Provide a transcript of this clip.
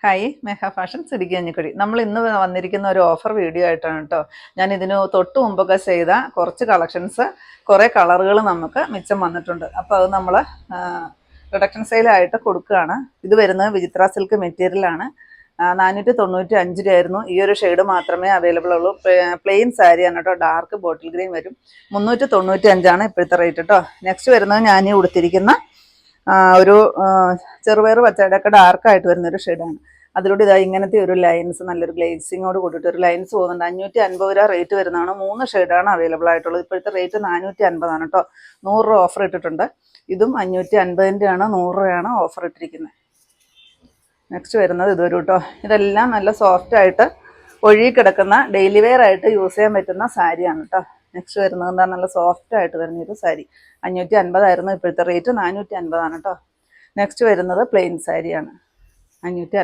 Hi മെഹ fashion സിരിക്കഞ്ഞിക്കുഴി. നമ്മൾ ഇന്ന് വന്നിരിക്കുന്ന ഒരു ഓഫർ വീഡിയോ ആയിട്ടാണ് കേട്ടോ. ഞാൻ ഇതിന് തൊട്ട് മുമ്പൊക്കെ ചെയ്ത കുറച്ച് കളക്ഷൻസ്, കുറേ കളറുകൾ നമുക്ക് മിച്ചം വന്നിട്ടുണ്ട്. അപ്പോൾ അത് നമ്മൾ റിഡക്ഷൻ സെയിലായിട്ട് കൊടുക്കുകയാണ്. ഇത് വരുന്നത് വിചിത്ര സിൽക്ക് മെറ്റീരിയലാണ്. 495 രൂപയായിരുന്നു. ഈ ഒരു ഷെയ്ഡ് മാത്രമേ അവൈലബിൾ ഉള്ളൂ. പ്ലെയിൻ സാരിയാണ് കേട്ടോ. ഡാർക്ക് ബോട്ടിൽ ഗ്രീൻ വരും. 395 ഇപ്പോഴത്തെ റേറ്റ് കേട്ടോ. നെക്സ്റ്റ് വരുന്നത് ഞാൻ ഈ ഉടുത്തിരിക്കുന്ന ഒരു ചെറുപയർ പച്ചയുടെയൊക്കെ ഡാർക്കായിട്ട് വരുന്നൊരു ഷെയ്ഡാണ്. അതിലൂടെ ഇതാ ഇങ്ങനത്തെ ഒരു ലൈൻസ്, നല്ലൊരു ഗ്ലേസിങ്ങോട് കൂട്ടിയിട്ട് ഒരു ലൈൻസ് പോകുന്നുണ്ട്. 550 രൂപ റേറ്റ് വരുന്നതാണ്. 3 ഷെയ്ഡാണ് അവൈലബിൾ ആയിട്ടുള്ളത്. ഇപ്പോഴത്തെ റേറ്റ് 450 കേട്ടോ. 100 രൂപ ഓഫർ ഇട്ടിട്ടുണ്ട്. ഇതും 550 100 രൂപയാണ് ഓഫർ ഇട്ടിരിക്കുന്നത്. നെക്സ്റ്റ് വരുന്നത് ഇതൊരു കേട്ടോ. ഇതെല്ലാം നല്ല സോഫ്റ്റ് ആയിട്ട് ഒഴുകി കിടക്കുന്ന ഡെയിലി വെയർ ആയിട്ട് യൂസ് ചെയ്യാൻ പറ്റുന്ന സാരിയാണ് കേട്ടോ. നെക്സ്റ്റ് വരുന്നത് എന്താ, നല്ല സോഫ്റ്റ് ആയിട്ട് വരുന്നൊരു സാരി. 550 ഇപ്പോഴത്തെ റേറ്റ് 450 കേട്ടോ. നെക്സ്റ്റ് വരുന്നത് പ്ലെയിൻ സാരിയാണ്. 550.